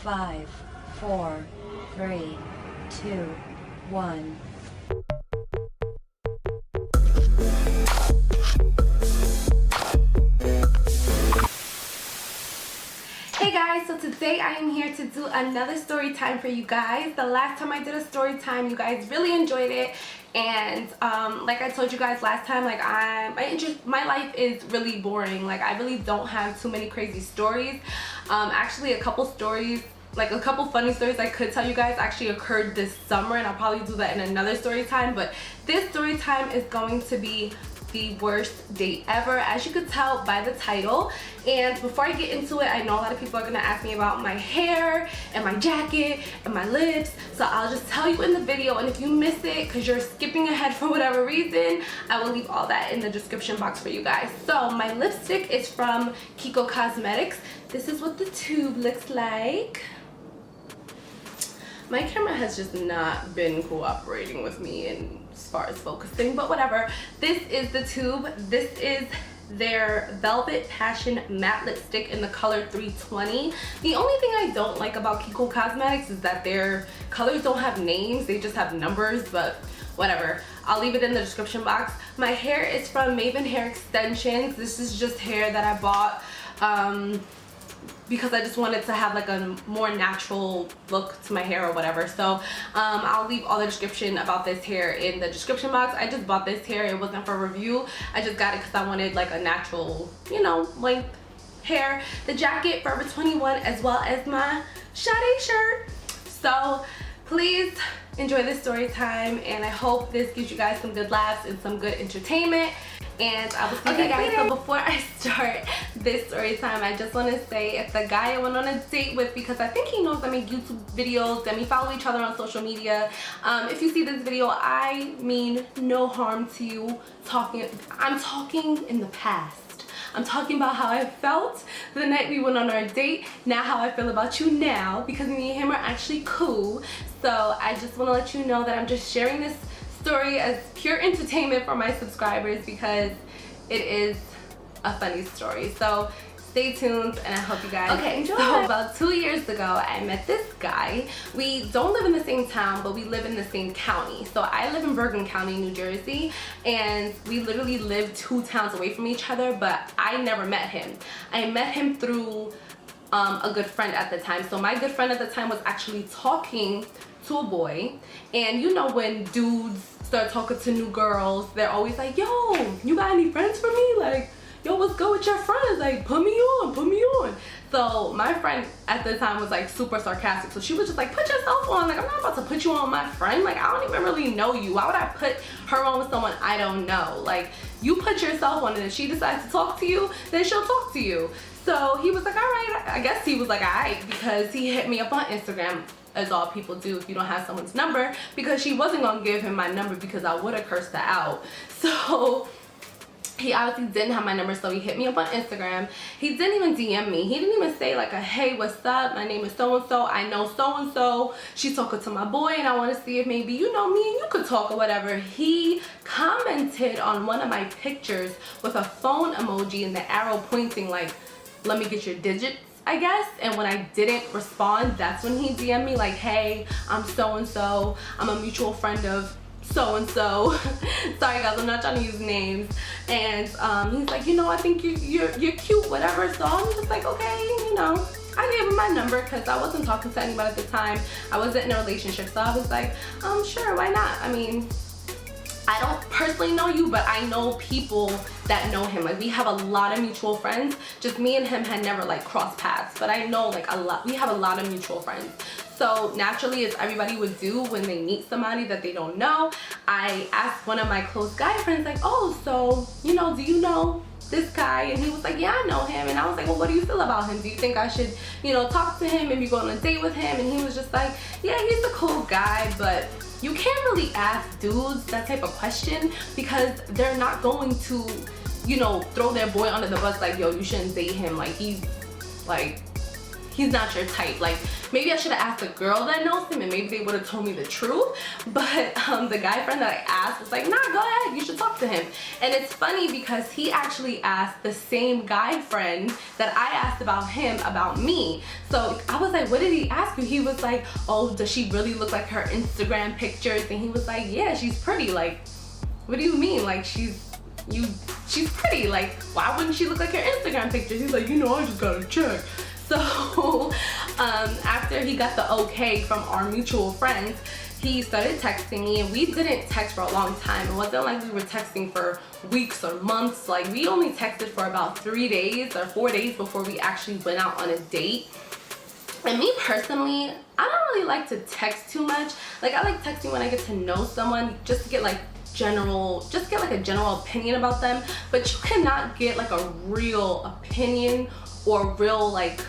5, 4, 3, 2, 1. Hey guys, so today I am here to do another story time for you guys. The last time I did a story time, you guys really enjoyed it, and like I told you guys last time, like my life is really boring. Like I really don't have too many crazy stories. Actually a couple stories, like a couple funny stories I could tell you guys actually occurred this summer, and I'll probably do that in another story time. But this story time is going to be the worst date ever, as you could tell by the title. And before I get into it, I know a lot of people are gonna ask me about my hair and my jacket and my lips, so I'll just tell you in the video, and if you miss it because you're skipping ahead for whatever reason, I will leave all that in the description box for you guys. So my lipstick is from Kiko Cosmetics. This is what the tube looks like. My camera has just not been cooperating with me as far as focusing, but whatever. This is the tube. This is their Velvet Passion Matte Lipstick in the color 320. The only thing I don't like about Kiko Cosmetics is that their colors don't have names, they just have numbers, but whatever. I'll leave it in the description box. My hair is from Maven Hair Extensions. This is just hair that I bought because I just wanted to have like a more natural look to my hair or whatever. So I'll leave all the description about this hair in the description box. I just bought this hair, it wasn't for review. I just got it because I wanted like a natural, you know, length hair. The jacket, Forever 21, as well as my Sade shirt. So please enjoy this story time, and I hope this gives you guys some good laughs and some good entertainment. And I will see you guys. So before I start this story time, I just want to say, if the guy I went on a date with, because I think he knows I make YouTube videos and we follow each other on social media, if you see this video, I mean no harm to you. I'm talking in the past. I'm talking about how I felt the night we went on our date, not how I feel about you now, because me and him are actually cool. So I just want to let you know that I'm just sharing this story as pure entertainment for my subscribers because it is a funny story. So stay tuned, and I hope you guys enjoy. So about 2 years ago, I met this guy. We don't live in the same town, but we live in the same county. So I live in Bergen County, New Jersey, and we literally live 2 towns away from each other, but I never met him. I met him through a good friend at the time. So my good friend at the time was actually talking to a boy, and you know when dudes start talking to new girls, they're always like, yo, you got any friends for me? Like, yo, what's good with your friends? Like, put me on, put me on. So my friend at the time was like super sarcastic, so she was just like, put yourself on. Like, I'm not about to put you on my friend. Like, I don't even really know you. Why would I put her on with someone I don't know? Like, you put yourself on, and if she decides to talk to you, then she'll talk to you. So he was like, all right. I guess he was like, all right, because he hit me up on Instagram, as all people do if you don't have someone's number, because she wasn't gonna give him my number because I would have cursed her out. So he obviously didn't have my number, so he hit me up on Instagram. He didn't even DM me. He didn't even say like a, hey, what's up? My name is so-and-so. I know so-and-so. She's talking to my boy, and I want to see if maybe, you know, me and you could talk or whatever. He commented on one of my pictures with a phone emoji and the arrow pointing like, let me get your digits, I guess. And when I didn't respond, that's when he DM'd me like, hey, I'm so-and-so. I'm a mutual friend of so-and-so. Sorry guys, I'm not trying to use names. And he's like, you know, I think you're cute, whatever. So I'm just like, okay, you know. I gave him my number because I wasn't talking to anybody at the time. I wasn't in a relationship, so I was like, sure, why not? I mean, I don't personally know you, but I know people that know him. Like, we have a lot of mutual friends. Just me and him had never like crossed paths, but I know like we have a lot of mutual friends. So naturally, as everybody would do when they meet somebody that they don't know, I asked one of my close guy friends like, oh, so, you know, do you know this guy? And he was like, yeah, I know him. And I was like, well, what do you feel about him? Do you think I should, you know, talk to him, maybe go on a date with him? And he was just like, yeah, he's a cool guy, but you can't really ask dudes that type of question because they're not going to, you know, throw their boy under the bus like, yo, you shouldn't date him. Like, he's he's not your type. Like, maybe I should have asked a girl that knows him and maybe they would have told me the truth. But the guy friend that I asked was like, nah, go ahead, you should talk to him. And it's funny because he actually asked the same guy friend that I asked about him about me. So I was like, what did he ask you? He was like, oh, does she really look like her Instagram pictures? And he was like, yeah, she's pretty. Like, what do you mean? Like, she's pretty. Like, why wouldn't she look like her Instagram pictures? He's like, you know, I just gotta check. So after he got the okay from our mutual friends, he started texting me, and we didn't text for a long time. It wasn't like we were texting for weeks or months. Like, we only texted for about 3 days or 4 days before we actually went out on a date. And me personally, I don't really like to text too much. Like, I like texting when I get to know someone, just to get like a general opinion about them. But you cannot get like a real opinion or real like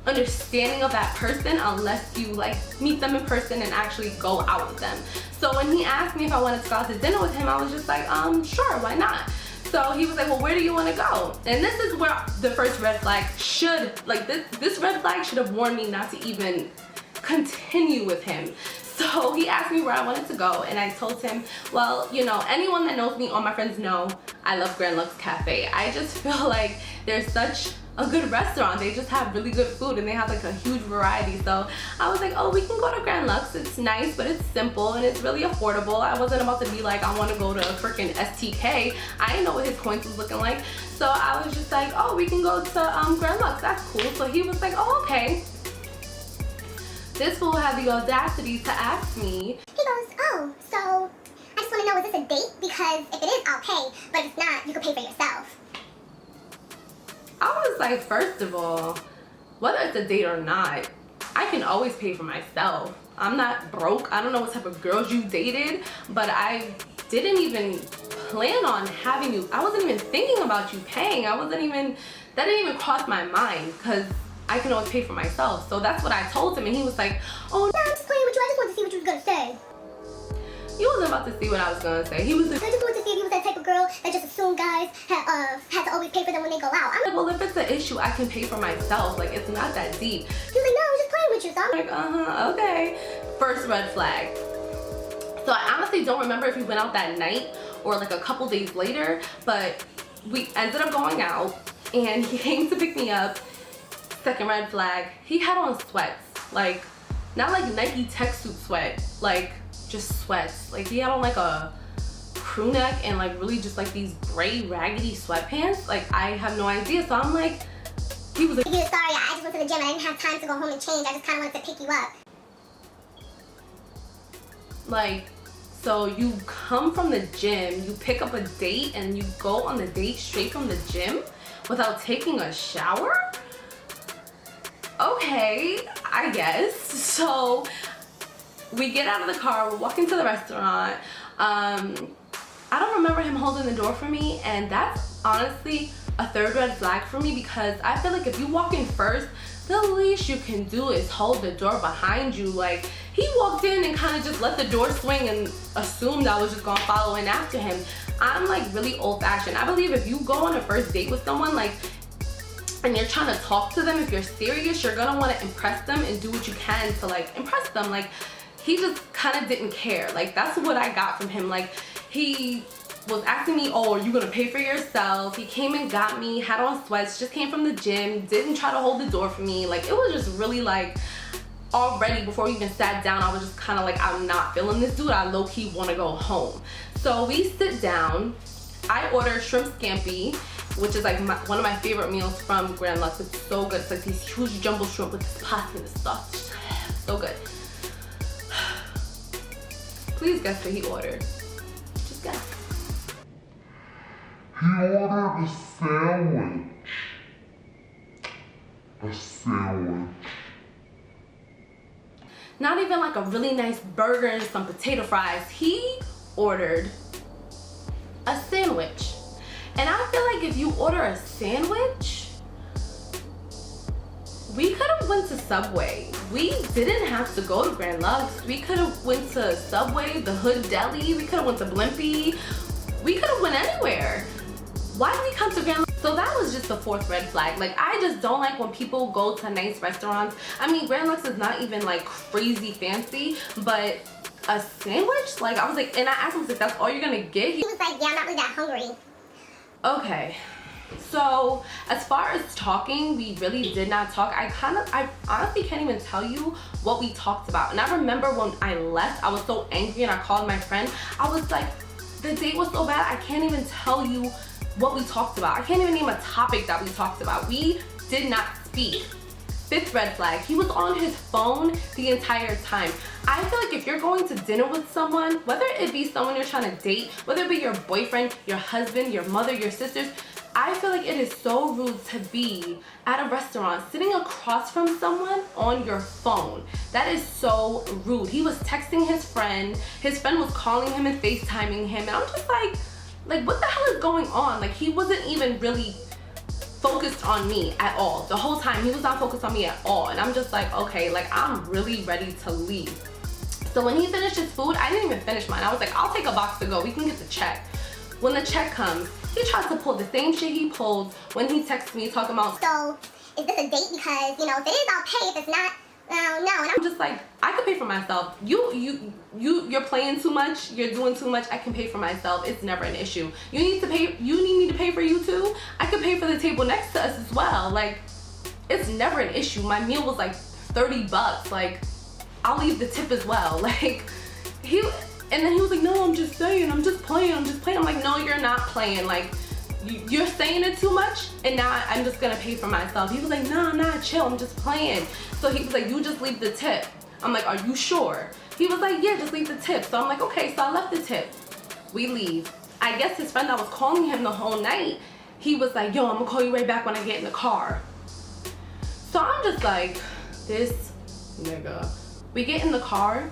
understanding of that person unless you like meet them in person and actually go out with them. So when he asked me if I wanted to go out to dinner with him, I was just like, sure, why not? So he was like, well, where do you want to go? And this is where the first red flag should, like, this red flag should have warned me not to even continue with him. So he asked me where I wanted to go, and I told him, well, you know, anyone that knows me, all my friends know I love Grand Lux Cafe. I just feel like there's such a good restaurant. They just have really good food, and they have like a huge variety. So I was like, oh, we can go to Grand Lux. It's nice, but it's simple and it's really affordable. I wasn't about to be like, I want to go to freaking STK. I didn't know what his points was looking like. So I was just like, oh, we can go to Grand Lux. That's cool. So he was like, oh, okay. This fool had the audacity to ask me. He goes, oh, so I just want to know, is this a date? Because if it is, I'll pay. But if it's not, you can pay for yourself. I was like, first of all, whether it's a date or not, I can always pay for myself. I'm not broke. I don't know what type of girls you dated, but I didn't even plan on having you. I wasn't even thinking about you paying. That didn't even cross my mind, because I can always pay for myself. So that's what I told him, and he was like, oh, no, I'm just playing with you. I just wanted to see what you was going to say. He wasn't about to see what I was going to say. He was like, I just wanted to see if he was that type of girl that just assumed guys had to always pay for them when they go out. I'm like, well, if it's an issue, I can pay for myself. Like, it's not that deep. He was like, no, I'm just playing with you. So I'm like, okay. First red flag. So I honestly don't remember if we went out that night or like a couple days later, but we ended up going out, and he came to pick me up. Second red flag, he had on sweats. Like, not like Nike tech suit sweat, like just sweats. Like, he had on like a crew neck and like really just like these gray raggedy sweatpants. Like, I have no idea. So I'm like, he was like, sorry, I just went to the gym and I didn't have time to go home and change. I just kind of wanted to pick you up. Like, so you come from the gym, you pick up a date, and you go on the date straight from the gym without taking a shower? Okay, I guess. So we get out of the car, we're walking to the restaurant. I don't remember him holding the door for me, and that's honestly a third red flag for me, because I feel like if you walk in first, the least you can do is hold the door behind you. Like, he walked in and kind of just let the door swing and assumed I was just gonna follow in after him. I'm like really old-fashioned. I believe if you go on a first date with someone, like, and you're trying to talk to them, if you're serious, you're gonna want to impress them and do what you can to like impress them. Like, he just kind of didn't care. Like, that's what I got from him. Like, he was asking me, oh, are you gonna pay for yourself? He came and got me, had on sweats, just came from the gym, didn't try to hold the door for me. Like, it was just really like, already before we even sat down, I was just kind of like, I'm not feeling this dude. I low-key want to go home. So we sit down. I order shrimp scampi, which is like one of my favorite meals from Grand Lux. It's so good. It's like these huge jumbo shrimp with this pasta and stuff. So good. Please guess what he ordered. Just guess. He ordered a sandwich. A sandwich. Not even like a really nice burger and some potato fries. He ordered a sandwich. And I feel like if you order a sandwich, we could have went to Subway. We didn't have to go to Grand Lux. We could have went to Subway, the Hood Deli. We could have went to Blimpie. We could have went anywhere. Why did he come to Grand Lux? So that was just the fourth red flag. Like, I just don't like when people go to nice restaurants. I mean, Grand Lux is not even like crazy fancy, but a sandwich? Like, I was like, and I asked him, like, that's all you're gonna get? He was like, yeah, I'm not really that hungry. Okay. So as far as talking, we really did not talk. I honestly can't even tell you what we talked about. And I remember when I left, I was so angry and I called my friend. I was like, the date was so bad, I can't even tell you what we talked about. I can't even name a topic that we talked about. We did not speak. Fifth red flag, he was on his phone the entire time. I feel like if you're going to dinner with someone, whether it be someone you're trying to date, whether it be your boyfriend, your husband, your mother, your sisters, I feel like it is so rude to be at a restaurant sitting across from someone on your phone. That is so rude. He was texting his friend was calling him and FaceTiming him, and I'm just like what the hell is going on? Like, he wasn't even really focused on me at all. The whole time he was not focused on me at all, and I'm just like, okay, like, I'm really ready to leave. So when he finished his food, I didn't even finish mine. I was like, I'll take a box to go, we can get the check. When the check comes, he tries to pull the same shit he pulled when he texted me talking about, so is this a date? Because, you know, if it is, I'll pay. If it's not, no. And I'm just like, I could pay for myself. You're playing too much, you're doing too much, I can pay for myself. It's never an issue. You need me to pay for you too? I could pay for the table next to us as well. Like, it's never an issue. My meal was like $30. Like, I'll leave the tip as well. Like, and then he was like, no, I'm just saying, I'm just playing. I'm like, no, you're not playing. Like, you're saying it too much, and now I'm just gonna pay for myself. He was like, nah, chill, I'm just playing. So he was like, you just leave the tip. I'm like, are you sure? He was like, yeah, just leave the tip. So I'm like, okay, so I left the tip. We leave. I guess his friend that was calling him the whole night, he was like, yo, I'm gonna call you right back when I get in the car. So I'm just like, this nigga. We get in the car,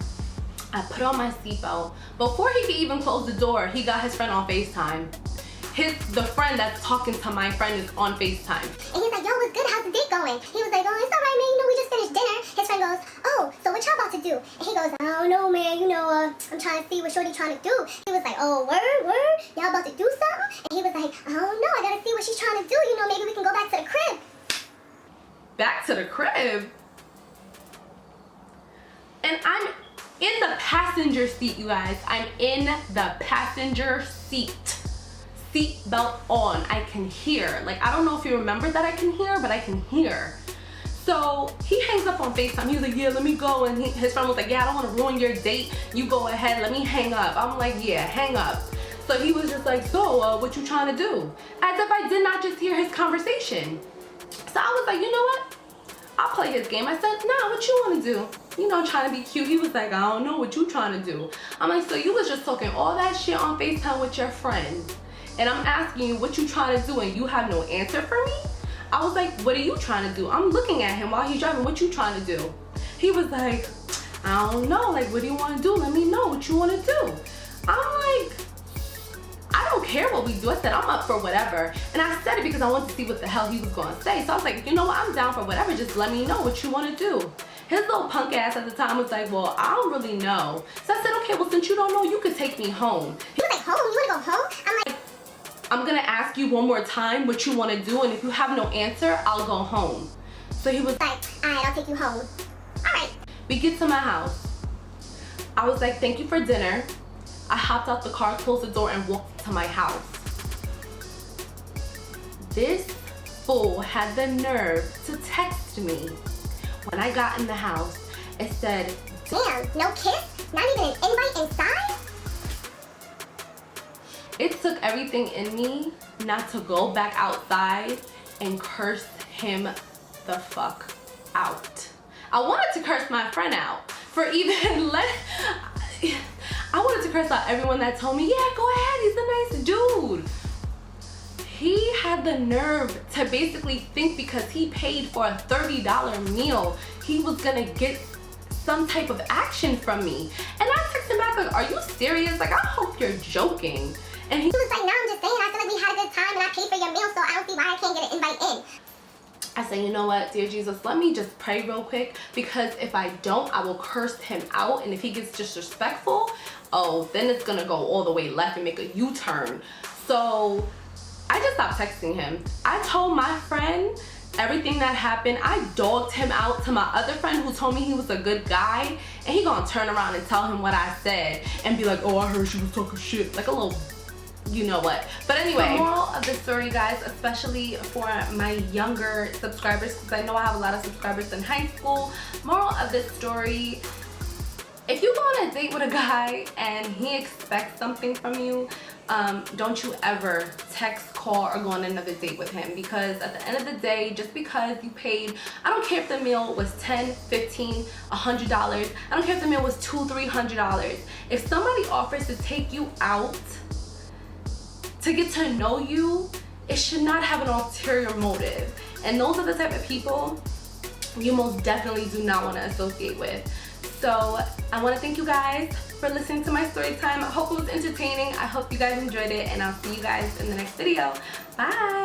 I put on my seatbelt. Before he could even close the door, he got his friend on FaceTime. The friend that's talking to my friend is on FaceTime. And he's like, yo, what's good? How's the date going? He was like, oh, it's all right, man. You know, we just finished dinner. His friend goes, oh, so what y'all about to do? And he goes, I don't know, man. You know, I'm trying to see what Shorty trying to do. He was like, oh, word? Y'all about to do something? And he was like, I don't know. I gotta see what she's trying to do. You know, maybe we can go back to the crib. Back to the crib? And I'm in the passenger seat, you guys. I'm in the passenger seat. Seatbelt on. I can hear. Like, I don't know if you remember that I can hear, but I can hear. So he hangs up on FaceTime. He was like, yeah, let me go. And his friend was like, yeah, I don't want to ruin your date. You go ahead. Let me hang up. I'm like, yeah, hang up. So he was just like, so what you trying to do? As if I did not just hear his conversation. So I was like, you know what? I'll play his game. I said, nah, what you want to do? You know, trying to be cute. He was like, I don't know what you trying to do. I'm like, so you was just talking all that shit on FaceTime with your friend, and I'm asking you what you trying to do, and you have no answer for me? I was like, what are you trying to do? I'm looking at him while he's driving. What you trying to do? He was like, I don't know. Like, what do you want to do? Let me know what you want to do. I'm like, I don't care what we do. I said, I'm up for whatever. And I said it because I wanted to see what the hell he was going to say. So I was like, you know what? I'm down for whatever. Just let me know what you want to do. His little punk ass at the time was like, well, I don't really know. So I said, okay, well, since you don't know, you could take me home. He was like, home? You want to go home? I'm like, I'm gonna ask you one more time what you want to do, and if you have no answer, I'll go home. So he was like, alright, I'll take you home. Alright. We get to my house. I was like, thank you for dinner. I hopped out the car, closed the door, and walked to my house. This fool had the nerve to text me when I got in the house. It said, damn, no kiss? Not even an invite inside? It took everything in me not to go back outside and curse him the fuck out. I wanted to curse my friend out for even I wanted to curse out everyone that told me, yeah, go ahead, he's a nice dude. He had the nerve to basically think because he paid for a $30 meal, he was gonna get some type of action from me. And I texted him back like, are you serious? Like, I hope you're joking. And he was like, no, I'm just saying, I feel like we had a good time and I paid for your meal, so I don't see why I can't get an invite in. I said, you know what, dear Jesus, let me just pray real quick, because if I don't, I will curse him out. And if he gets disrespectful, oh, then it's gonna go all the way left and make a U-turn. So I just stopped texting him. I told my friend everything that happened. I dogged him out to my other friend who told me he was a good guy, and he gonna turn around and tell him what I said and be like, oh, I heard she was talking shit, like a little you know what. But anyway, the moral of the story, guys, especially for my younger subscribers, because I know I have a lot of subscribers in high school, moral of this story, if you go on a date with a guy and he expects something from you, don't you ever text, call, or go on another date with him, because at the end of the day, just because you paid, I don't care if the meal was $10, $15, $100, I don't care if the meal was $200, $300. If somebody offers to take you out to get to know you, it should not have an ulterior motive. And those are the type of people you most definitely do not want to associate with. So I want to thank you guys for listening to my story time. I hope it was entertaining. I hope you guys enjoyed it, and I'll see you guys in the next video. Bye.